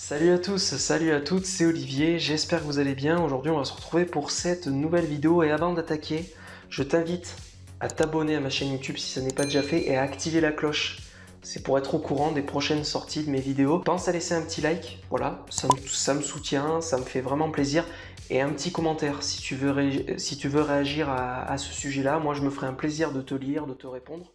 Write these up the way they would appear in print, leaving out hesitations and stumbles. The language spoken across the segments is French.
Salut à tous, salut à toutes, c'est Olivier, j'espère que vous allez bien. Aujourd'hui on va se retrouver pour cette nouvelle vidéo et avant d'attaquer, je t'invite à t'abonner à ma chaîne YouTube si ça n'est pas déjà fait et à activer la cloche. C'est pour être au courant des prochaines sorties de mes vidéos. Pense à laisser un petit like, voilà, ça me soutient, ça me fait vraiment plaisir. Et un petit commentaire si tu veux, réagir à ce sujet-là. Moi je me ferai un plaisir de te lire, de te répondre.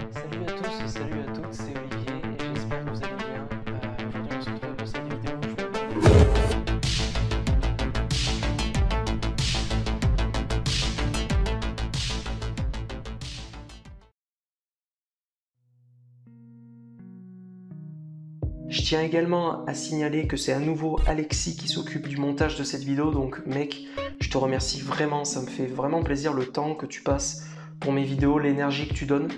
Salut à tous, salut à toutes, c'est Olivier et j'espère que vous allez bien. Aujourd'hui on se retrouve pour cette vidéo. Je tiens également à signaler que c'est à nouveau Alexis qui s'occupe du montage de cette vidéo, donc mec, je te remercie vraiment, ça me fait vraiment plaisir le temps que tu passes pour mes vidéos, l'énergie que tu donnes.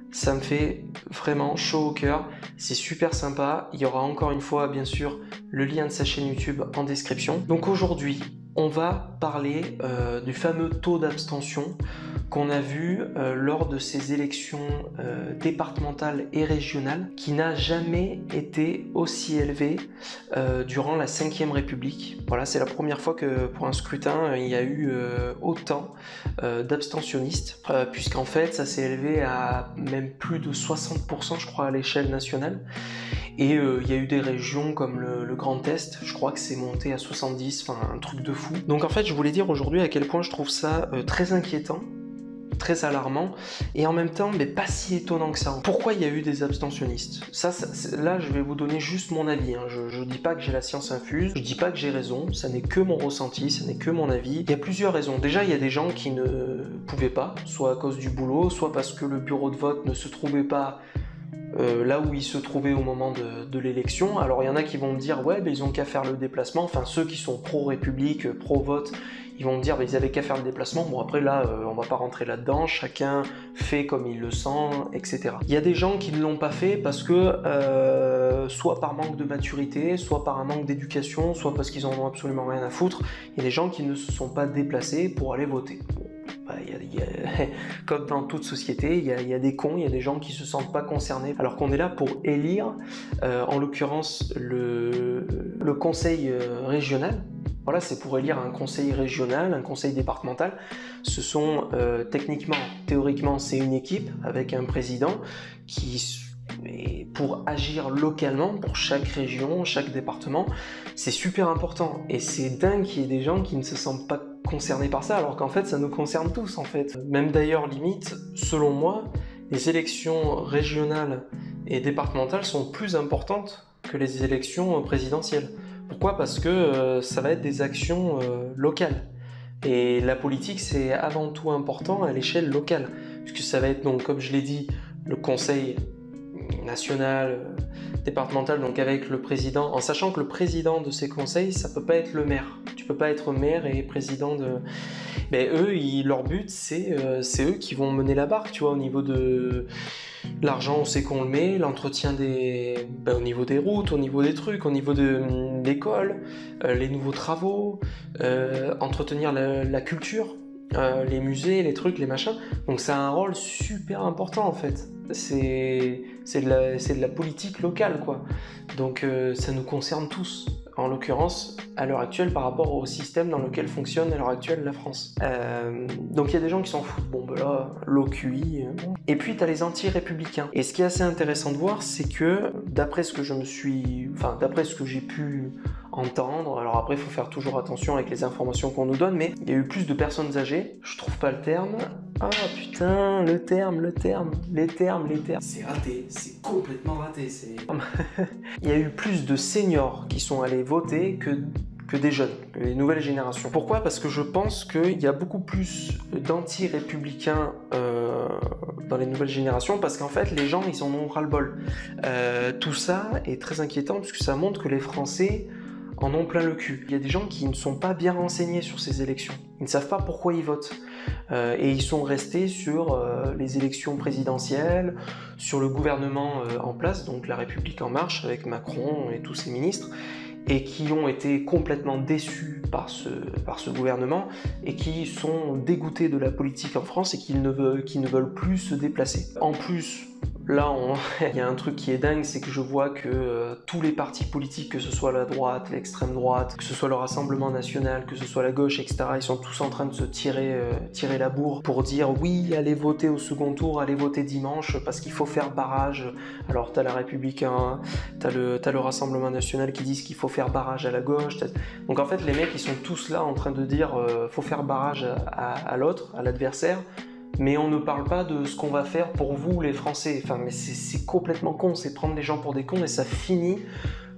Ça me fait vraiment chaud au cœur, c'est super sympa. Il y aura encore une fois, bien sûr, le lien de sa chaîne YouTube en description. Donc aujourd'hui, on va parler du fameux taux d'abstention qu'on a vu lors de ces élections départementales et régionales, qui n'a jamais été aussi élevé durant la 5e République. Voilà, c'est la première fois que pour un scrutin, il y a eu autant d'abstentionnistes, puisqu'en fait, ça s'est élevé à même plus de 60%, je crois, à l'échelle nationale. Et il y a eu des régions comme le Grand Est, je crois que c'est monté à 70, enfin un truc de fou. Donc en fait, je voulais dire aujourd'hui à quel point je trouve ça très inquiétant, très alarmant, et en même temps, mais pas si étonnant que ça. Pourquoi il y a eu des abstentionnistes ? Là, je vais vous donner juste mon avis. Hein. Je dis pas que j'ai la science infuse, je dis pas que j'ai raison, ça n'est que mon ressenti, ça n'est que mon avis. Il y a plusieurs raisons. Déjà, il y a des gens qui ne pouvaient pas, soit à cause du boulot, soit parce que le bureau de vote ne se trouvait pas là où ils se trouvaient au moment de l'élection. Alors il y en a qui vont me dire ouais, ils ont qu'à faire le déplacement, enfin ceux qui sont pro-république, pro-vote, ils vont me dire ils avaient qu'à faire le déplacement. Bon après là, on va pas rentrer là-dedans, chacun fait comme il le sent, etc. Il y a des gens qui ne l'ont pas fait parce que soit par manque de maturité, soit par un manque d'éducation, soit parce qu'ils en ont absolument rien à foutre. Il y a des gens qui ne se sont pas déplacés pour aller voter. Bon. Comme dans toute société, il y a des cons, il y a des gens qui se sentent pas concernés, alors qu'on est là pour élire, en l'occurrence, le conseil régional. Voilà, c'est pour élire un conseil régional, un conseil départemental. Ce sont techniquement, théoriquement, c'est une équipe avec un président qui, pour agir localement, pour chaque région, chaque département, c'est super important. Et c'est dingue qu'il y ait des gens qui ne se sentent pas concernés par ça, alors qu'en fait, ça nous concerne tous, en fait. Même d'ailleurs, limite, selon moi, les élections régionales et départementales sont plus importantes que les élections présidentielles. Pourquoi ? Parce que ça va être des actions locales. Et la politique, c'est avant tout important à l'échelle locale, puisque ça va être, donc, comme je l'ai dit, le conseil national, départemental, donc avec le président, en sachant que le président de ces conseils, ça peut pas être le maire. Tu peux pas être maire et président de... Mais eux, leur but, c'est eux qui vont mener la barque, tu vois, au niveau de l'argent, on sait qu'on le met, l'entretien au niveau des routes, au niveau des trucs, au niveau de l'école, les nouveaux travaux, entretenir la culture, les musées, les trucs, les machins. Donc ça a un rôle super important en fait. C'est de la politique locale quoi. Donc ça nous concerne tous. En l'occurrence, à l'heure actuelle, par rapport au système dans lequel fonctionne à l'heure actuelle la France. Donc il y a des gens qui s'en foutent, bon ben là, l'OQI. Et puis tu as les anti-républicains. Et ce qui est assez intéressant de voir, c'est que d'après ce que d'après ce que j'ai pu entendre, alors après il faut faire toujours attention avec les informations qu'on nous donne, mais il y a eu plus de personnes âgées, je trouve pas le terme. Ah putain, les termes, c'est raté, c'est complètement raté. Il y a eu plus de seniors qui sont allés voter que des jeunes, les nouvelles générations. Pourquoi ? Parce que je pense qu'il y a beaucoup plus d'anti-républicains dans les nouvelles générations, parce qu'en fait, les gens, ils en ont ras-le-bol. Tout ça est très inquiétant, puisque ça montre que les Français en ont plein le cul. Il y a des gens qui ne sont pas bien renseignés sur ces élections. Ils ne savent pas pourquoi ils votent. Et ils sont restés sur les élections présidentielles, sur le gouvernement en place, donc la République en marche, avec Macron et tous ses ministres, et qui ont été complètement déçus par ce gouvernement, et qui sont dégoûtés de la politique en France, et qui ne veulent plus se déplacer. En plus, là, il y a un truc qui est dingue, c'est que je vois que tous les partis politiques, que ce soit la droite, l'extrême droite, que ce soit le Rassemblement National, que ce soit la gauche, etc., ils sont tous en train de se tirer la bourre pour dire oui, allez voter au second tour, allez voter dimanche, parce qu'il faut faire barrage. Alors t'as la Républicain, t'as le Rassemblement National qui disent qu'il faut faire barrage à la gauche. Donc en fait, les mecs, ils sont tous là en train de dire faut faire barrage à l'autre, à l'adversaire, mais on ne parle pas de ce qu'on va faire pour vous les Français. Enfin, mais c'est complètement con, c'est prendre les gens pour des cons et ça finit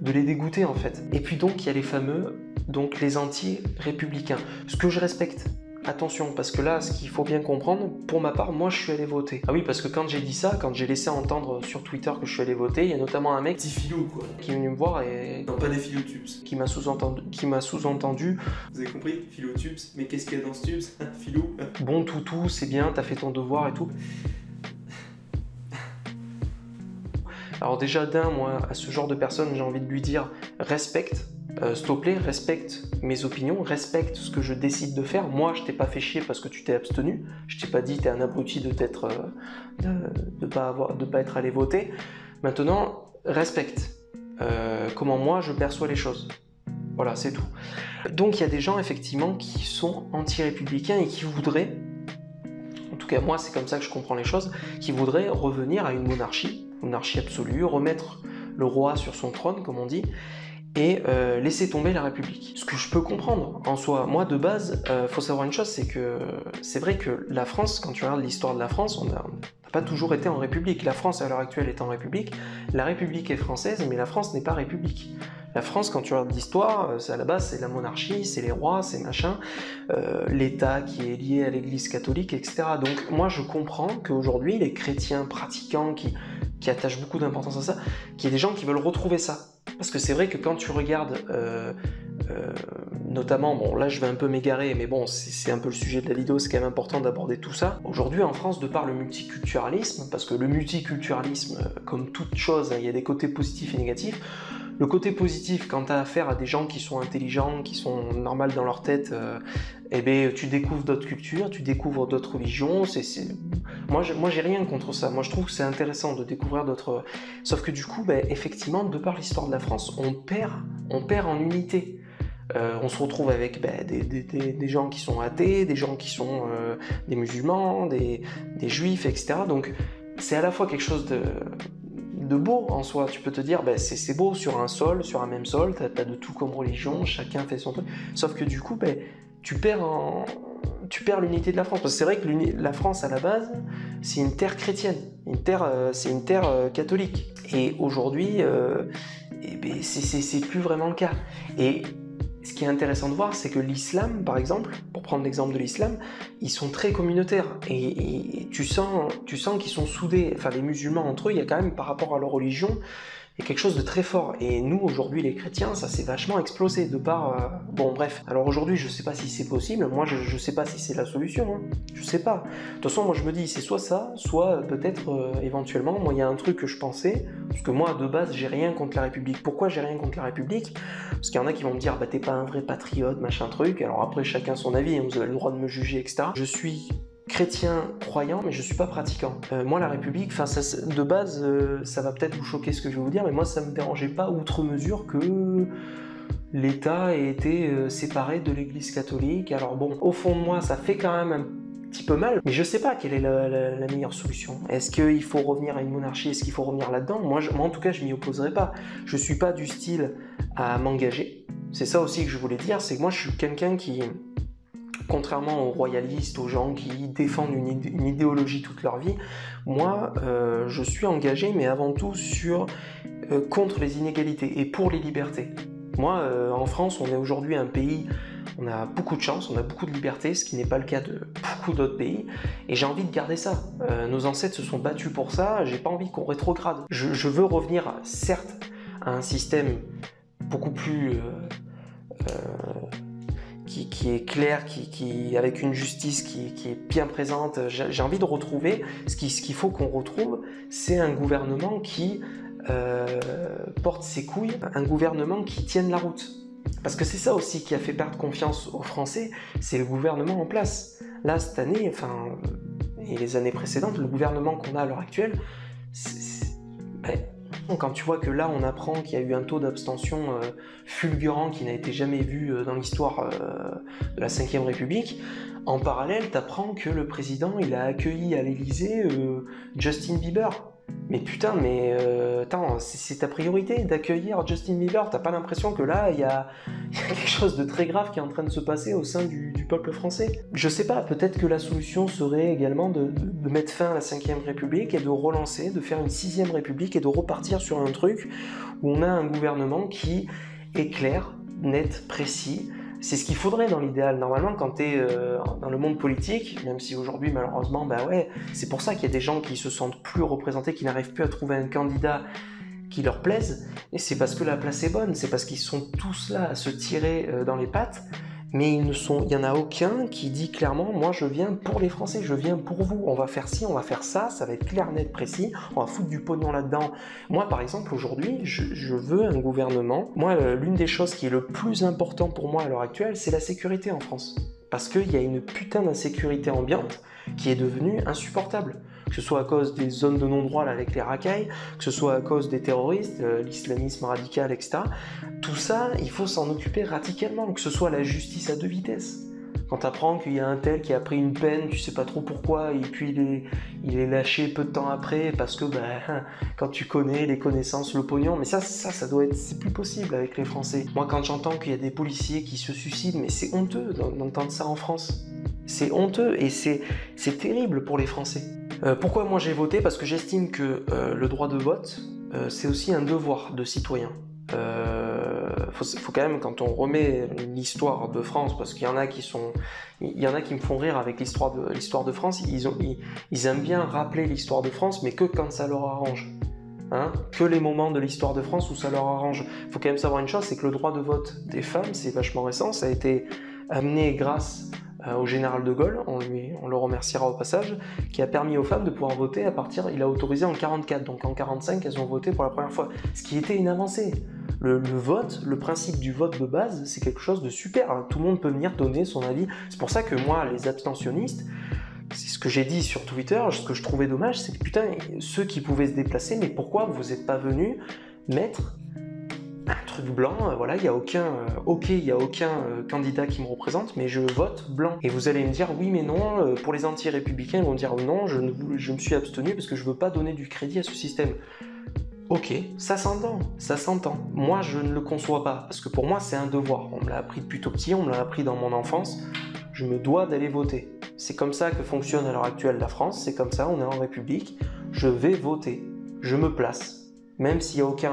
de les dégoûter en fait. Et puis donc il y a les fameux, donc les anti-républicains, ce que je respecte. Attention, parce que là, ce qu'il faut bien comprendre, pour ma part, moi je suis allé voter. Ah oui, parce que quand j'ai dit ça, quand j'ai laissé entendre sur Twitter que je suis allé voter, il y a notamment un mec, petit filou quoi, qui est venu me voir et... Non, pas des philotubes. Qui m'a sous-entendu. Vous avez compris? Philotubes, mais qu'est-ce qu'il y a dans ce tubes? Filou. Bon toutou, c'est bien, t'as fait ton devoir et tout. Alors déjà moi, à ce genre de personne, j'ai envie de lui dire, respecte. S'il te plaît, respecte mes opinions, respecte ce que je décide de faire. Moi, je t'ai pas fait chier parce que tu t'es abstenu. Je t'ai pas dit t'es un abruti de pas être allé voter. Maintenant, respecte comment moi je perçois les choses. Voilà, c'est tout. Donc il y a des gens effectivement qui sont anti-républicains et qui voudraient, en tout cas moi c'est comme ça que je comprends les choses, qui voudraient revenir à une monarchie absolue, remettre le roi sur son trône, comme on dit, et laisser tomber la République. Ce que je peux comprendre en soi. Moi, de base, faut savoir une chose, c'est que c'est vrai que la France, quand tu regardes l'histoire de la France, on n'a pas toujours été en République. La France, à l'heure actuelle, est en République. La République est française, mais la France n'est pas République. La France, quand tu regardes l'histoire, à la base, c'est la monarchie, c'est les rois, c'est machin, l'État qui est lié à l'Église catholique, etc. Donc, moi, je comprends qu'aujourd'hui, les chrétiens pratiquants qui attachent beaucoup d'importance à ça, qu'il y ait des gens qui veulent retrouver ça. Parce que c'est vrai que quand tu regardes, notamment, bon là je vais un peu m'égarer, mais bon c'est un peu le sujet de la vidéo, c'est quand même important d'aborder tout ça. Aujourd'hui en France, de par le multiculturalisme, parce que le multiculturalisme, comme toute chose, il y a des côtés positifs et négatifs. Le côté positif, quand tu as affaire à des gens qui sont intelligents, qui sont normales dans leur tête, eh ben, tu découvres d'autres cultures, tu découvres d'autres religions. Moi, j'ai rien contre ça. Moi, je trouve que c'est intéressant de découvrir d'autres... Sauf que du coup, ben, effectivement, de par l'histoire de la France, on perd en unité. On se retrouve avec des gens qui sont athées, des gens qui sont des musulmans, des juifs, etc. Donc, c'est à la fois quelque chose de beau en soi. Tu peux te dire, c'est beau sur un même sol, t'as de tout comme religion, chacun fait son truc. Sauf que du coup, tu perds l'unité de la France. Parce que c'est vrai que la France, à la base, c'est une terre chrétienne, c'est une terre catholique. Et aujourd'hui, c'est plus vraiment le cas. Et ce qui est intéressant de voir, c'est que l'islam, par exemple, pour prendre l'exemple de l'islam, ils sont très communautaires et tu sens qu'ils sont soudés. Enfin, les musulmans entre eux, il y a quand même, par rapport à leur religion, il y a quelque chose de très fort. Et nous, aujourd'hui, les chrétiens, ça s'est vachement explosé de par... Bon, bref. Alors aujourd'hui, je sais pas si c'est possible. Moi, je sais pas si c'est la solution. Hein. Je sais pas. De toute façon, moi, je me dis, c'est soit ça, soit peut-être, éventuellement, moi, il y a un truc que je pensais, parce que moi, de base, j'ai rien contre la République. Pourquoi j'ai rien contre la République? Parce qu'il y en a qui vont me dire, t'es pas un vrai patriote, machin truc. Alors après, chacun son avis, hein, vous avez le droit de me juger, etc. Je suis chrétien croyant, mais je suis pas pratiquant. Moi, la République, de base, ça va peut-être vous choquer ce que je vais vous dire, mais moi, ça me dérangeait pas outre mesure que l'État ait été séparé de l'Église catholique. Alors bon, au fond de moi, ça fait quand même un petit peu mal, mais je sais pas quelle est la meilleure solution. Est-ce qu'il faut revenir à une monarchie? Est-ce qu'il faut revenir là-dedans? Moi, en tout cas, je m'y opposerai pas. Je suis pas du style à m'engager. C'est ça aussi que je voulais dire, c'est que moi, je suis quelqu'un qui... Contrairement aux royalistes, aux gens qui défendent une idéologie toute leur vie, moi, je suis engagé, mais avant tout contre les inégalités et pour les libertés. Moi, en France, on est aujourd'hui un pays, on a beaucoup de chance, on a beaucoup de liberté, ce qui n'est pas le cas de beaucoup d'autres pays, et j'ai envie de garder ça. Nos ancêtres se sont battus pour ça, j'ai pas envie qu'on rétrograde. Je veux revenir, certes, à un système beaucoup plus... qui est clair, avec une justice qui est bien présente. J'ai envie de retrouver, ce qu'il faut qu'on retrouve, c'est un gouvernement qui porte ses couilles, un gouvernement qui tienne la route. Parce que c'est ça aussi qui a fait perdre confiance aux Français, c'est le gouvernement en place. Là, cette année, et les années précédentes, le gouvernement qu'on a à l'heure actuelle, Ouais. Quand tu vois que là, on apprend qu'il y a eu un taux d'abstention fulgurant qui n'a été jamais vu dans l'histoire de la Ve République, en parallèle, tu apprends que le président il a accueilli à l'Élysée Justin Bieber. Mais putain, attends, c'est ta priorité d'accueillir Justin Bieber. T'as pas l'impression que là, il y a quelque chose de très grave qui est en train de se passer au sein du peuple français? Je sais pas, peut-être que la solution serait également de mettre fin à la Ve République et de relancer, de faire une Sixième République et de repartir sur un truc où on a un gouvernement qui est clair, net, précis. C'est ce qu'il faudrait dans l'idéal. Normalement, quand tu es dans le monde politique, même si aujourd'hui, malheureusement, c'est pour ça qu'il y a des gens qui se sentent plus représentés, qui n'arrivent plus à trouver un candidat qui leur plaise, et c'est parce que la place est bonne, c'est parce qu'ils sont tous là à se tirer dans les pattes, mais il n'y en a aucun qui dit clairement, moi je viens pour les Français, je viens pour vous, on va faire ci, on va faire ça, ça va être clair, net, précis, on va foutre du pognon là-dedans. Moi par exemple aujourd'hui, je veux un gouvernement, moi l'une des choses qui est le plus important pour moi à l'heure actuelle, c'est la sécurité en France. Parce qu'il y a une putain d'insécurité ambiante qui est devenue insupportable. Que ce soit à cause des zones de non-droit là, avec les racailles, que ce soit à cause des terroristes, l'islamisme radical, etc. Tout ça, il faut s'en occuper radicalement, que ce soit la justice à deux vitesses. Quand tu apprends qu'il y a un tel qui a pris une peine, tu sais pas trop pourquoi, et puis il est lâché peu de temps après, parce que quand tu connais les connaissances, le pognon, mais ça doit être, c'est plus possible avec les Français. Moi quand j'entends qu'il y a des policiers qui se suicident, mais c'est honteux d'entendre ça en France. C'est honteux et c'est terrible pour les Français. Pourquoi moi j'ai voté? Parce que j'estime que le droit de vote, c'est aussi un devoir de citoyen. Faut quand même, quand on remet l'histoire de France, parce qu'il y en a qui me font rire avec l'histoire de France, ils aiment bien rappeler l'histoire de France, mais que quand ça leur arrange. Que les moments de l'histoire de France où ça leur arrange. Faut quand même savoir une chose, c'est que le droit de vote des femmes, c'est vachement récent, ça a été amené grâce au général de Gaulle, on le remerciera au passage, qui a permis aux femmes de pouvoir voter il a autorisé en 44, donc en 45 elles ont voté pour la première fois, ce qui était une avancée. Le vote, le principe du vote de base, c'est quelque chose de super, tout le monde peut venir donner son avis, c'est pour ça que moi, les abstentionnistes, c'est ce que j'ai dit sur Twitter, ce que je trouvais dommage, c'est que putain, ceux qui pouvaient se déplacer, mais pourquoi vous n'êtes pas venus mettre un truc blanc, voilà, il n'y a aucun candidat qui me représente, mais je vote blanc. Et vous allez me dire, oui mais non, pour les anti-républicains, ils vont dire, non, je me suis abstenu parce que je veux pas donner du crédit à ce système. Ok, ça s'entend. Moi, je ne le conçois pas, parce que pour moi, c'est un devoir. On me l'a appris depuis tout petit, on me l'a appris dans mon enfance, je me dois d'aller voter. C'est comme ça que fonctionne à l'heure actuelle la France, c'est comme ça, on est en République, je vais voter, je me place. Même s'il n'y a aucun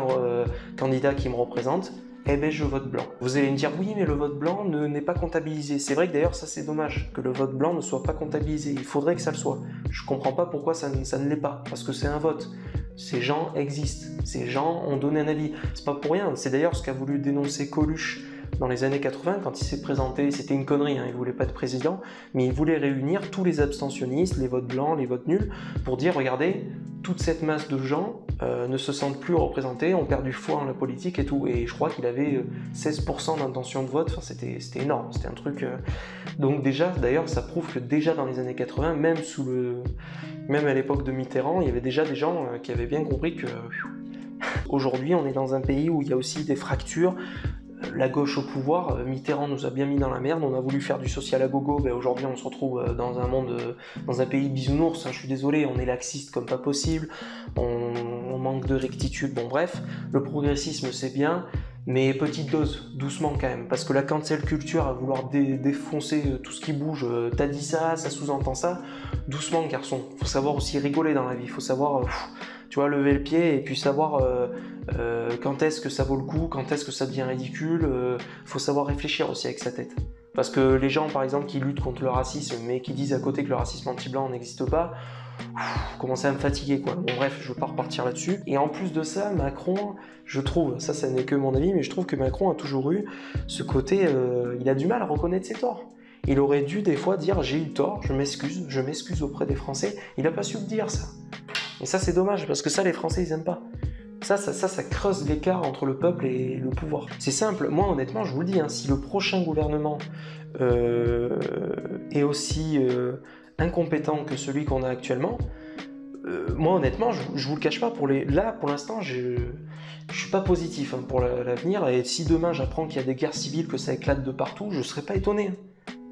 candidat qui me représente, je vote blanc. Vous allez me dire, oui, mais le vote blanc n'est pas comptabilisé. C'est vrai que d'ailleurs, ça c'est dommage, que le vote blanc ne soit pas comptabilisé. Il faudrait que ça le soit. Je comprends pas pourquoi ça ne l'est pas, parce que c'est un vote. Ces gens existent, ces gens ont donné un avis. C'est pas pour rien, c'est d'ailleurs ce qu'a voulu dénoncer Coluche dans les années 80, quand il s'est présenté, c'était une connerie, il voulait pas être président, mais il voulait réunir tous les abstentionnistes, les votes blancs, les votes nuls, pour dire, regardez, toute cette masse de gens ne se sentent plus représentés, ont perdu foi en la politique et tout, et je crois qu'il avait 16% d'intention de vote, c'était énorme, c'était un truc... Donc déjà, d'ailleurs, ça prouve que déjà dans les années 80, même à l'époque de Mitterrand, il y avait déjà des gens qui avaient bien compris que... Aujourd'hui, on est dans un pays où il y a aussi des fractures. La gauche au pouvoir, Mitterrand nous a bien mis dans la merde, on a voulu faire du social à gogo, aujourd'hui on se retrouve dans un pays de bisounours, je suis désolé, on est laxiste comme pas possible, on manque de rectitude, bon bref, le progressisme c'est bien, mais petite dose, doucement quand même, parce que la cancel culture à vouloir défoncer tout ce qui bouge, t'as dit ça sous-entend ça, doucement garçon, faut savoir aussi rigoler dans la vie, faut savoir... tu vois, lever le pied et puis savoir quand est-ce que ça vaut le coup, quand est-ce que ça devient ridicule, faut savoir réfléchir aussi avec sa tête. Parce que les gens, par exemple, qui luttent contre le racisme, mais qui disent à côté que le racisme anti-blanc n'existe pas, commencent à me fatiguer, quoi. Bon bref, je veux pas repartir là-dessus. Et en plus de ça, Macron, je trouve, ça n'est que mon avis, mais je trouve que Macron a toujours eu ce côté, il a du mal à reconnaître ses torts. Il aurait dû des fois dire, j'ai eu tort, je m'excuse auprès des Français, il n'a pas su le dire ça. Et ça c'est dommage, parce que ça les Français ils aiment pas. Ça creuse l'écart entre le peuple et le pouvoir. C'est simple, moi honnêtement je vous le dis, si le prochain gouvernement est aussi incompétent que celui qu'on a actuellement, moi honnêtement, je vous le cache pas, là pour l'instant, je suis pas positif hein, pour l'avenir. Et si demain j'apprends qu'il y a des guerres civiles, que ça éclate de partout, je serais pas étonné.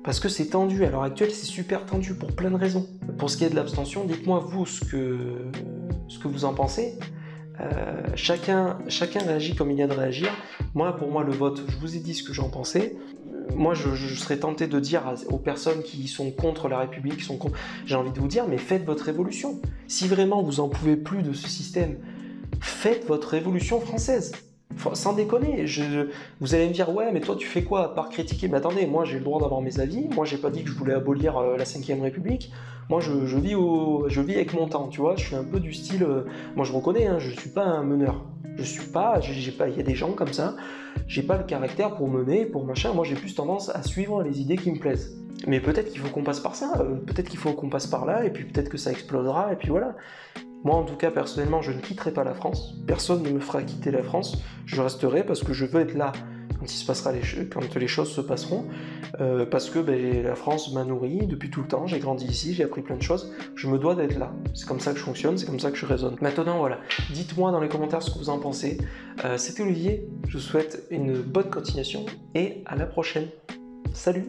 Parce que c'est tendu, à l'heure actuelle c'est super tendu pour plein de raisons. Pour ce qui est de l'abstention, dites-moi vous ce que vous en pensez. Chacun réagit comme il y a de réagir. Pour moi le vote, je vous ai dit ce que j'en pensais. Moi je serais tenté de dire aux personnes qui sont contre la République, j'ai envie de vous dire, mais faites votre révolution. Si vraiment vous en pouvez plus de ce système, faites votre révolution française. Sans déconner, vous allez me dire ouais mais toi tu fais quoi à part critiquer? Mais attendez, moi j'ai le droit d'avoir mes avis, moi j'ai pas dit que je voulais abolir la 5ème République, moi je vis avec mon temps, tu vois, je suis un peu du style, moi je reconnais, hein, je suis pas un meneur, il y a des gens comme ça, j'ai pas le caractère pour mener, pour machin, moi j'ai plus tendance à suivre les idées qui me plaisent. Mais peut-être qu'il faut qu'on passe par ça, peut-être qu'il faut qu'on passe par là, et puis peut-être que ça explosera, et puis voilà. Moi, en tout cas, personnellement, je ne quitterai pas la France. Personne ne me fera quitter la France. Je resterai parce que je veux être là quand les choses se passeront. Parce que la France m'a nourri depuis tout le temps. J'ai grandi ici, j'ai appris plein de choses. Je me dois d'être là. C'est comme ça que je fonctionne, c'est comme ça que je raisonne. Maintenant, voilà. Dites-moi dans les commentaires ce que vous en pensez. C'était Olivier. Je vous souhaite une bonne continuation et à la prochaine. Salut!